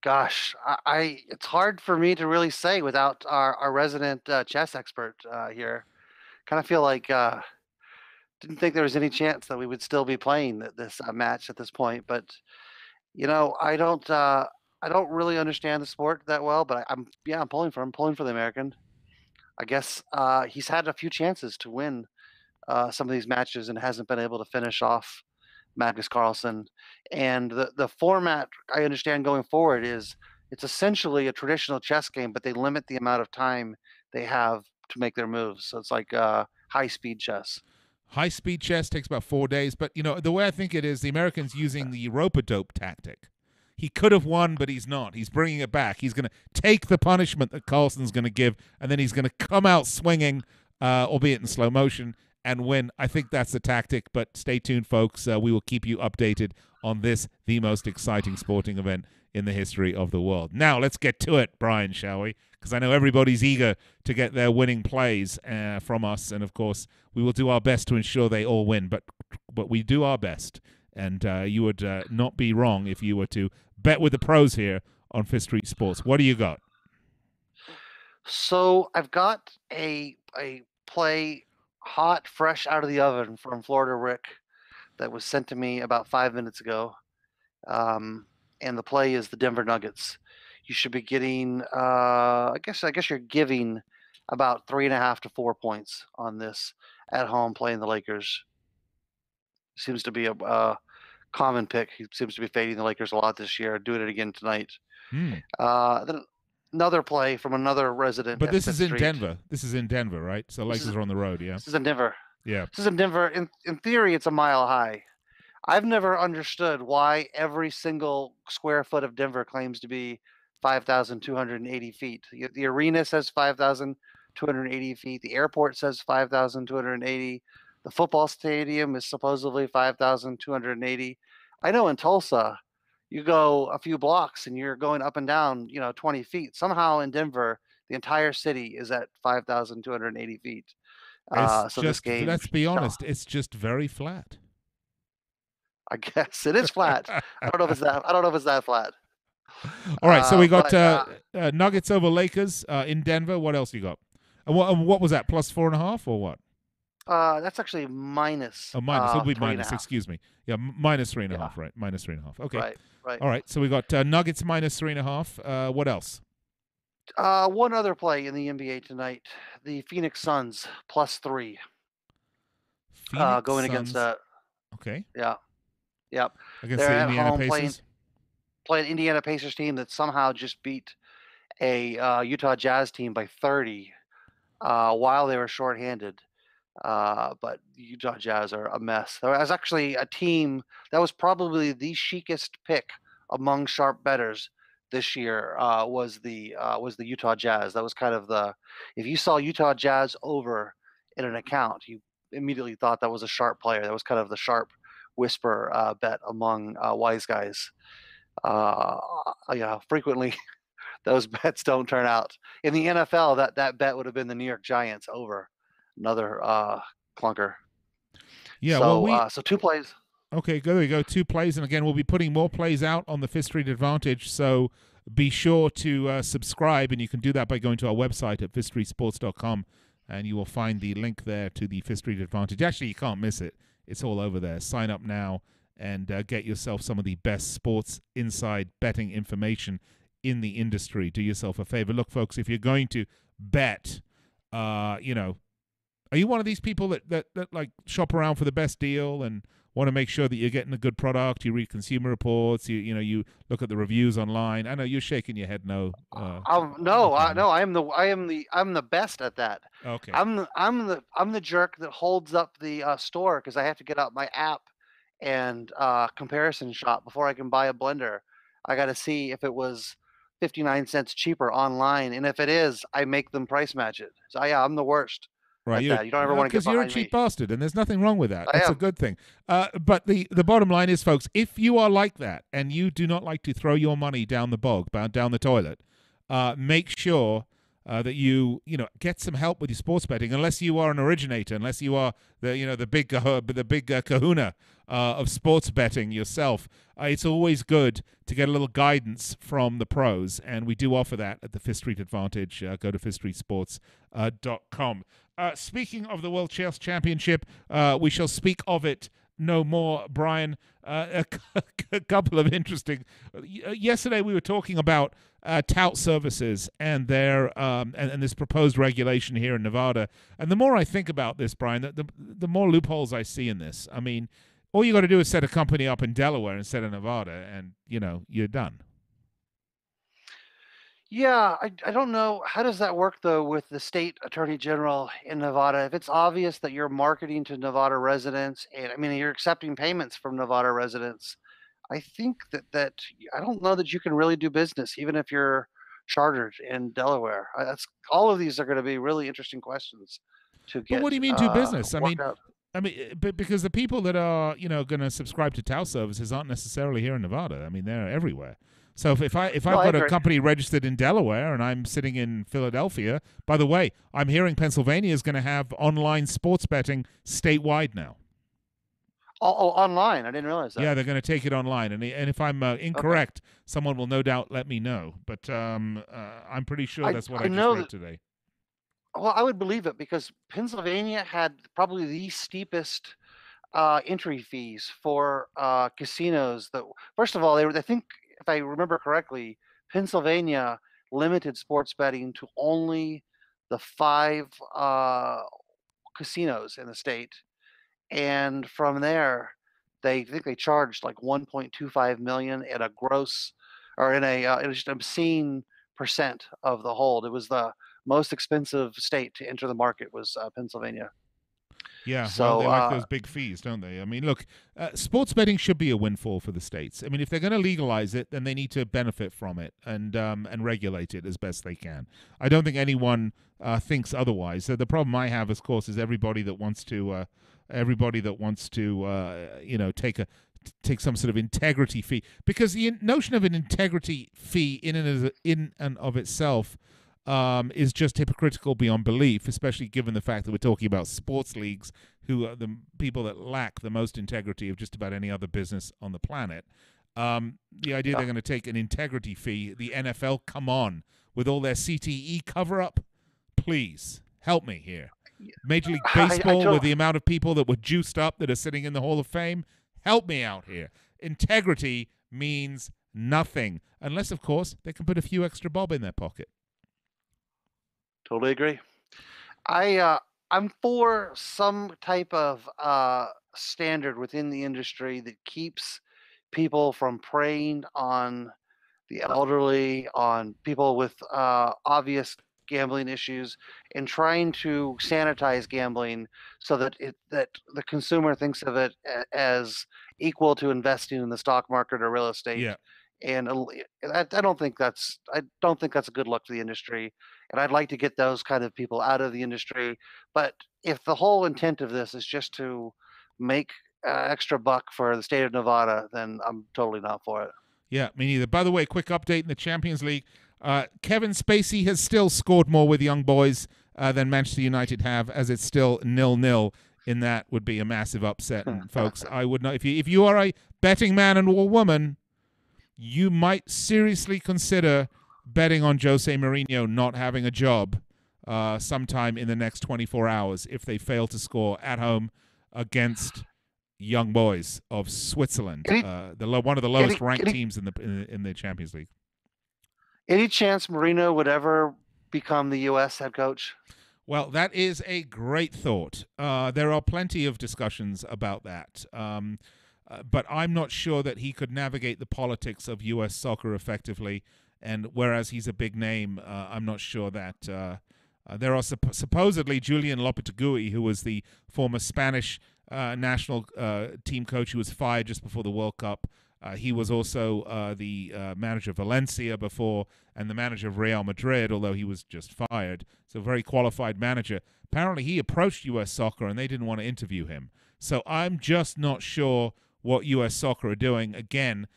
S4: Gosh, it's hard for me to really say without our resident chess expert here. Kind of feel like didn't think there was any chance that we would still be playing this match at this point. But I don't really understand the sport that well. But I'm pulling for him. Pulling for the American. I guess he's had a few chances to win some of these matches and hasn't been able to finish off Magnus Carlsen. And the format I understand going forward is it's essentially a traditional chess game, but they limit the amount of time they have to make their moves. So it's like high-speed chess.
S3: High-speed chess takes about 4 days. But, the way I think it is, the American's using the rope-a-dope tactic. He could have won, but he's not. He's bringing it back. He's going to take the punishment that Carlsen's going to give, and then he's going to come out swinging, albeit in slow motion, and win. I think that's the tactic, but stay tuned, folks. We will keep you updated on this, the most exciting sporting event in the history of the world. Now, let's get to it, Brian, shall we? Because I know everybody's eager to get their winning plays from us, and, of course, we will do our best to ensure they all win, but we do our best. And you would not be wrong if you were to bet with the pros here on Fifth Street Sports. What do you got?
S4: So I've got a play hot, fresh out of the oven from Florida Rick that was sent to me about 5 minutes ago. And the play is the Denver Nuggets. You should be getting, I guess you're giving about 3.5 to 4 points on this at home playing the Lakers. Seems to be a common pick. He seems to be fading the Lakers a lot this year. Doing it again tonight. Then another play from another resident.
S3: But this is in
S4: Street.
S3: Denver. This is in Denver, right? So Lakers are on the road, yeah?
S4: This is in Denver.
S3: Yeah.
S4: This is in Denver. In theory, it's a mile high. I've never understood why every single square foot of Denver claims to be 5,280 feet. The arena says 5,280 feet. The airport says 5,280. The football stadium is supposedly 5,280. I know in Tulsa, you go a few blocks and you're going up and down, 20 feet. Somehow in Denver, the entire city is at 5,280 feet. So this game,
S3: let's be honest, it's just very flat.
S4: I guess it is flat. I don't know if it's that flat.
S3: All right, so we got Nuggets over Lakers in Denver. What else you got? And what was that? Plus 4.5 or what?
S4: That's actually minus.
S3: Oh, minus. It'll be minus.
S4: 3.5.
S3: Excuse me. Yeah, minus 3.5. Right, minus 3.5. Okay.
S4: Right.
S3: All right. So we got Nuggets minus 3.5. What else?
S4: One other play in the NBA tonight: the Phoenix Suns +3. Going against that.
S3: Okay.
S4: Yeah. Yep.
S3: Against
S4: They're
S3: the
S4: at
S3: Indiana
S4: home
S3: Pacers.
S4: playing Indiana Pacers team that somehow just beat a Utah Jazz team by 30 while they were shorthanded. But Utah Jazz are a mess. There was actually a team that was probably the chicest pick among sharp bettors this year was the Utah Jazz. That was kind of if you saw Utah Jazz over in an account, you immediately thought that was a sharp player. That was kind of the sharp whisper bet among wise guys. Yeah, frequently those bets don't turn out. In the NFL, that bet would have been the New York Giants over. Another clunker.
S3: Yeah,
S4: so,
S3: well,
S4: so 2 plays.
S3: Okay, there we go. 2 plays, and again, we'll be putting more plays out on the Fifth Street Advantage, so be sure to subscribe, and you can do that by going to our website at fifthstreetsports.com, and you will find the link there to the Fifth Street Advantage. Actually, you can't miss it. It's all over there. Sign up now and get yourself some of the best sports inside betting information in the industry. Do yourself a favor. Look, folks, if you're going to bet, are you one of these people that like shop around for the best deal and want to make sure that you're getting a good product? You read consumer reports. You look at the reviews online. I know you're shaking your head. No.
S4: No. I'm the best at that.
S3: Okay.
S4: I'm the jerk that holds up the store because I have to get out my app and comparison shop before I can buy a blender. I got to see if it was 59 cents cheaper online, and if it is, I make them price match it. So yeah, I'm the worst.
S3: Right,
S4: you don't ever want to get behind
S3: because you're a cheap bastard, and there's nothing wrong with that.
S4: I
S3: That's
S4: am.
S3: a good thing. But the bottom line is, folks, if you are like that and you do not like to throw your money down the down the toilet, make sure that you get some help with your sports betting. Unless you are an originator, unless you are the big kahuna of sports betting yourself, it's always good to get a little guidance from the pros, and we do offer that at the Fifth Street Advantage. Go to fifthstreetsports.com. Speaking of the World Chess Championship, we shall speak of it no more, Brian. A couple of interesting. Yesterday we were talking about tout services and their and this proposed regulation here in Nevada. And the more I think about this, Brian, the more loopholes I see in this. I mean, all you got to do is set a company up in Delaware instead of Nevada, and you're done.
S4: Yeah, I don't know. How does that work, though, with the state attorney general in Nevada? If it's obvious that you're marketing to Nevada residents, and I mean, you're accepting payments from Nevada residents, I think that I don't know that you can really do business, even if you're chartered in Delaware. That's all of these are going to be really interesting questions to get.
S3: But what do you mean do business?
S4: Worked out.
S3: Because the people that are going to subscribe to tout services aren't necessarily here in Nevada. I mean, they're everywhere. So if I've got a company registered in Delaware and I'm sitting in Philadelphia, by the way, I'm hearing Pennsylvania is going to have online sports betting statewide now.
S4: Oh, online! I didn't realize that.
S3: Yeah, they're going to take it online, and if I'm incorrect, someone will no doubt let me know. But I'm pretty sure that's what I just read today.
S4: Well, I would believe it because Pennsylvania had probably the steepest entry fees for casinos. That first of all, I think, if I remember correctly, Pennsylvania limited sports betting to only the 5 casinos in the state, and from there, I think they charged like 1.25 million at a gross, or in a it was just obscene percent of the hold. It was the most expensive state to enter the market was Pennsylvania.
S3: Yeah,
S4: so,
S3: well, they like those big fees, don't they? I mean, look, sports betting should be a windfall for the states. I mean, if they're going to legalize it, then they need to benefit from it and regulate it as best they can. I don't think anyone thinks otherwise. So the problem I have, of course, is everybody that wants to take some sort of integrity fee, because the notion of an integrity fee in and of itself is just hypocritical beyond belief, especially given the fact that we're talking about sports leagues, who are the people that lack the most integrity of just about any other business on the planet. The idea they're going to take an integrity fee, the NFL, come on, with all their CTE cover-up, please, help me here. Major League Baseball, with the amount of people that were juiced up that are sitting in the Hall of Fame, help me out here. Integrity means nothing, unless, of course, they can put a few extra bob in their pocket.
S4: Totally agree. I'm for some type of standard within the industry that keeps people from preying on the elderly, on people with obvious gambling issues, and trying to sanitize gambling so that that the consumer thinks of it as equal to investing in the stock market or real estate.
S3: Yeah.
S4: And I don't think that's a good look for the industry. And I'd like to get those kind of people out of the industry. But if the whole intent of this is just to make extra buck for the state of Nevada, then I'm totally not for it.
S3: Yeah, me neither. By the way, quick update in the Champions League. Kevin Spacey has still scored more with young boys than Manchester United have, as it's still 0-0. In that would be a massive upset. And folks, I would not. If you are a betting man and or woman, you might seriously consider betting on Jose Mourinho not having a job sometime in the next 24 hours if they fail to score at home against young boys of Switzerland, one of the lowest ranked teams in the Champions League.
S4: Any chance Mourinho would ever become the U.S. head coach?
S3: Well, that is a great thought. There are plenty of discussions about that. But I'm not sure that he could navigate the politics of U.S. soccer effectively. And whereas he's a big name, I'm not sure that there are supposedly Julian Lopetegui, who was the former Spanish national team coach who was fired just before the World Cup. He was also the manager of Valencia before and the manager of Real Madrid, although he was just fired. So a very qualified manager. Apparently he approached U.S. Soccer and they didn't want to interview him. So I'm just not sure what U.S. Soccer are doing. Again,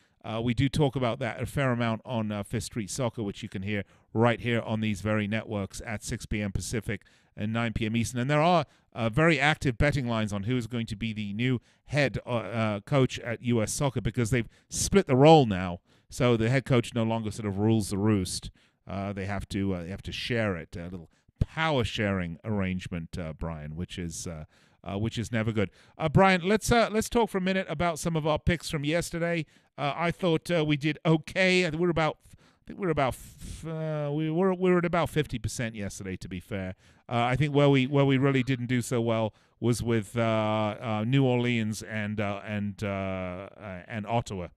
S3: we do talk about that a fair amount on Fifth Street Soccer, which you can hear right here on these very networks at 6 p.m. Pacific and 9 p.m. Eastern. And there are very active betting lines on who is going to be the new head coach at U.S. Soccer, because they've split the role now. So the head coach no longer sort of rules the roost. They have to share it, a little power sharing arrangement, Brian, which is never good. Brian, let's talk for a minute about some of our picks from yesterday. I thought we did okay. We were at about 50% yesterday, to be fair. I think where we really didn't do so well was with New Orleans and Ottawa.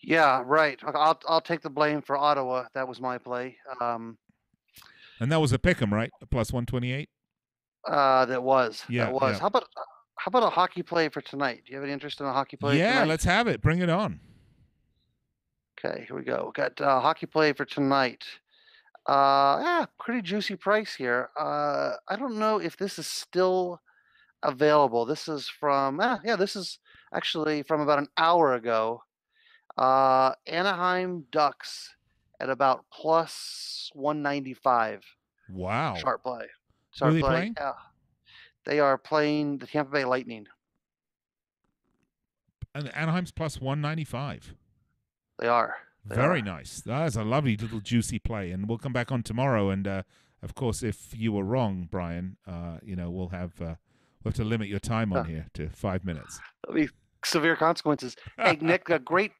S4: Yeah, right. I'll take the blame for Ottawa. That was my play.
S3: And that was a pick'em, right? A plus 128.
S4: That was.
S3: Yeah.
S4: How about a hockey play for tonight? Do you have any interest in a hockey play?
S3: Yeah,
S4: tonight?
S3: let's have it. Bring it on.
S4: Okay, here we go. Got hockey play for tonight. Pretty juicy price here. I don't know if this is still available. This is from this is actually from about an hour ago. Anaheim Ducks at about plus 195.
S3: Wow.
S4: Sharp play.
S3: Who are they playing?
S4: Yeah. They are playing the Tampa Bay Lightning.
S3: And Anaheim's plus 195.
S4: They are.
S3: Very nice. That's a lovely little juicy play, and we'll come back on tomorrow. And of course, if you were wrong, Brian, we'll have to limit your time on here to 5 minutes.
S4: That'll be severe consequences. Hey, Nick, a great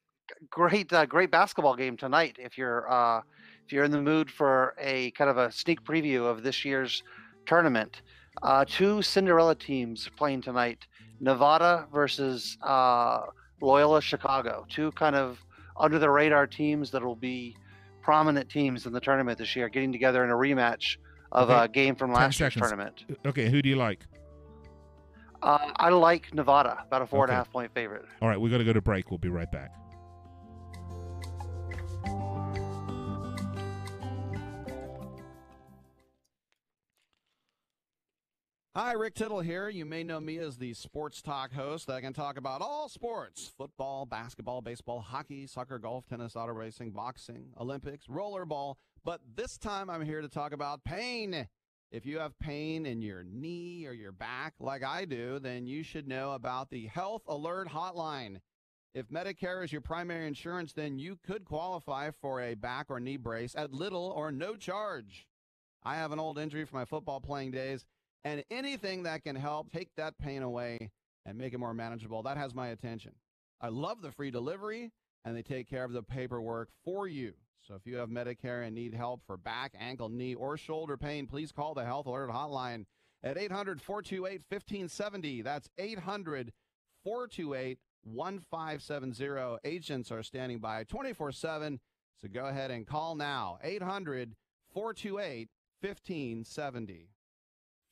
S4: basketball game tonight. If you're in the mood for a kind of a sneak preview of this year's tournament, two Cinderella teams playing tonight: Nevada versus Loyola Chicago. Two kind of under the radar teams that will be prominent teams in the tournament this year, getting together in a rematch of a game from last year's tournament.
S3: Okay, who do you like?
S4: I like Nevada, about a 4.5 point favorite.
S3: All right, we got to go to break. We'll be right back.
S13: Hi, Rick Tittle here. You may know me as the Sports Talk host that can talk about all sports: football, basketball, baseball, hockey, soccer, golf, tennis, auto racing, boxing, Olympics, rollerball. But this time I'm here to talk about pain. If you have pain in your knee or your back like I do, then you should know about the Health Alert Hotline. If Medicare is your primary insurance, then you could qualify for a back or knee brace at little or no charge. I have an old injury from my football playing days, and anything that can help take that pain away and make it more manageable, that has my attention. I love the free delivery, and they take care of the paperwork for you. So if you have Medicare and need help for back, ankle, knee, or shoulder pain, please call the Health Alert Hotline at 800-428-1570. That's 800-428-1570. Agents are standing by 24/7, so go ahead and call now. 800-428-1570.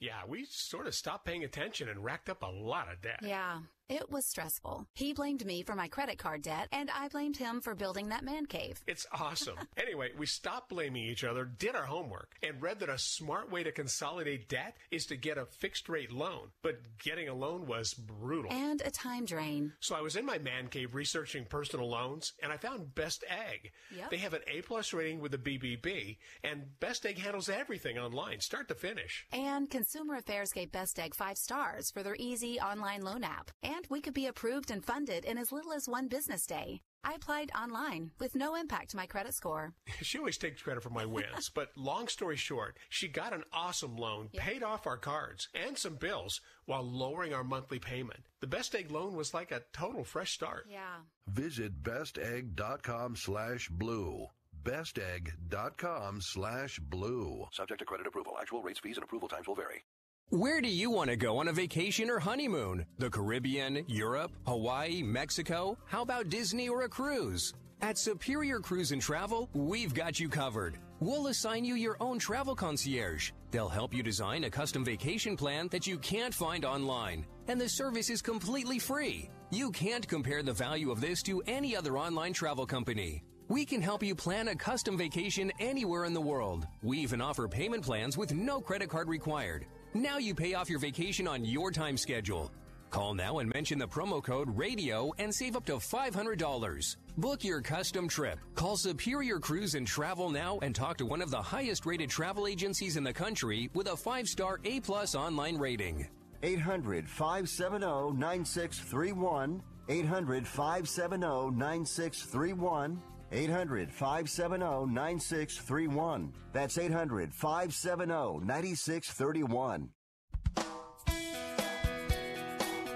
S17: Yeah, we sort of stopped paying attention and racked up a lot of debt.
S18: Yeah.
S17: It was stressful. He blamed me for my credit card debt, and I blamed him for building that man cave.
S18: It's awesome. Anyway, we stopped blaming each other, did our homework, and read that a smart way to consolidate debt is to get a fixed-rate loan. But getting a loan was brutal.
S17: And a time drain.
S18: So I was in my man cave researching personal loans, and I found Best Egg.
S17: Yep.
S18: They have an A-plus rating with the BBB, and Best Egg handles everything online, start to finish.
S17: And Consumer Affairs gave Best Egg 5 stars for their easy online loan app. And we could be approved and funded in as little as 1 business day. I applied online with no impact to my credit score.
S18: She always takes credit for my wins, but long story short, she got an awesome loan, paid off our cards and some bills while lowering our monthly payment. The Best Egg loan was like a total fresh start.
S17: Yeah.
S19: Visit bestegg.com/blue. bestegg.com/blue. Subject to credit approval. Actual rates, fees, and approval times will vary.
S12: Where do you want to go on a vacation or honeymoon? The Caribbean, Europe, Hawaii, Mexico? How about Disney or a cruise? At Superior Cruise and Travel, we've got you covered. We'll assign you your own travel concierge. They'll help you design a custom vacation plan that you can't find online. And the service is completely free. You can't compare the value of this to any other online travel company. We can help you plan a custom vacation anywhere in the world. We even offer payment plans with no credit card required. Now you pay off your vacation on your time schedule. Call now and mention the promo code RADIO and save up to $500. Book your custom trip. Call Superior Cruise and Travel now and talk to one of the highest rated travel agencies in the country with a 5-star A+ online rating.
S2: 800-570-9631. 800-570-9631. 800-570-9631. That's 800-570-9631.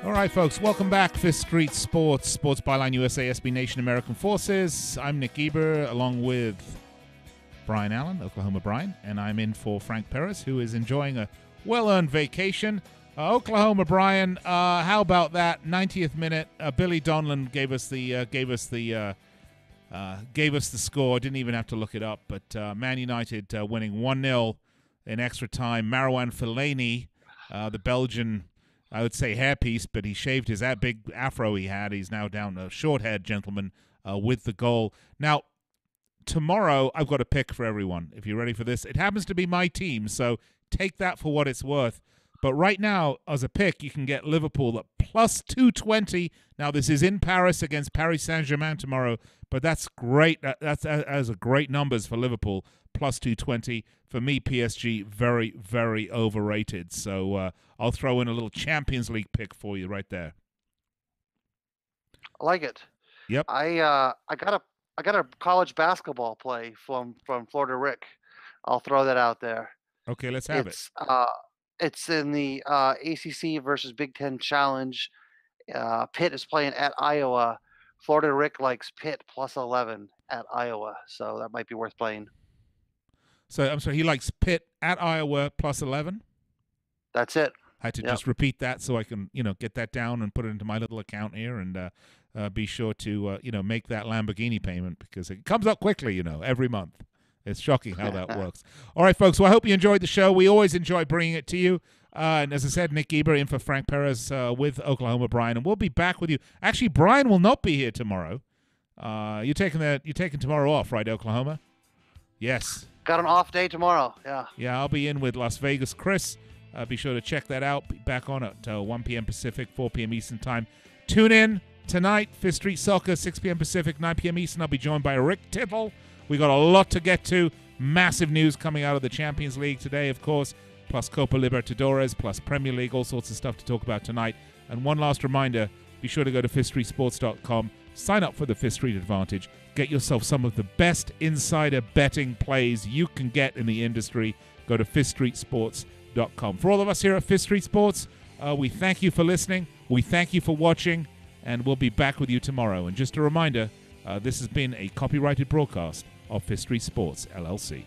S3: All right, folks, welcome back. Fifth Street Sports, Sports Byline USA, SB Nation, American Forces. I'm Nick Eber, along with Brian Allen, Oklahoma Brian, and I'm in for Frank Perez, who is enjoying a well-earned vacation. Oklahoma Brian, how about that 90th minute? Billy Donlan gave us the score. Didn't even have to look it up. But Man United winning 1-0 in extra time. Marouane Fellaini, the Belgian, I would say hairpiece, but he shaved his big afro he had. He's now down a short-haired gentleman with the goal. Now, tomorrow I've got a pick for everyone. If you're ready for this, it happens to be my team, so take that for what it's worth. But right now, as a pick, you can get Liverpool at plus 220. Now, this is in Paris against Paris Saint-Germain tomorrow, but that's great. That's a great numbers for Liverpool, plus 220. For me, PSG, very, very overrated. So I'll throw in a little Champions League pick for you right there.
S4: I like it.
S3: Yep.
S4: I got a college basketball play from Florida Rick. I'll throw that out there.
S3: Okay, let's have it.
S4: It's in the ACC versus Big Ten Challenge. Pitt is playing at Iowa. Florida Rick likes Pitt plus 11 at Iowa, so that might be worth playing.
S3: So I'm sorry, he likes Pitt at Iowa plus 11.
S4: That's it.
S3: I had to just repeat that so I can get that down and put it into my little account here and be sure to make that Lamborghini payment because it comes up quickly every month. It's shocking how that works. All right, folks. Well, I hope you enjoyed the show. We always enjoy bringing it to you. And as I said, Nick Eber in for Frank Perez with Oklahoma Brian, and we'll be back with you. Actually, Brian will not be here tomorrow. You're taking tomorrow off, right, Oklahoma? Yes.
S4: Got an off day tomorrow. Yeah.
S3: Yeah, I'll be in with Las Vegas Chris. Be sure to check that out. Be back on at 1 p.m. Pacific, 4 p.m. Eastern Time. Tune in tonight, Fifth Street Soccer, 6 p.m. Pacific, 9 p.m. Eastern. I'll be joined by Rick Tittle. We got a lot to get to. Massive news coming out of the Champions League today, of course, plus Copa Libertadores, plus Premier League, all sorts of stuff to talk about tonight. And one last reminder, be sure to go to fifthstreetsports.com, sign up for the Fifth Street Advantage, get yourself some of the best insider betting plays you can get in the industry. Go to fifthstreetsports.com. For all of us here at Fifth Street Sports, we thank you for listening, we thank you for watching, and we'll be back with you tomorrow. And just a reminder, this has been a copyrighted broadcast of Fifth Street Sports, LLC.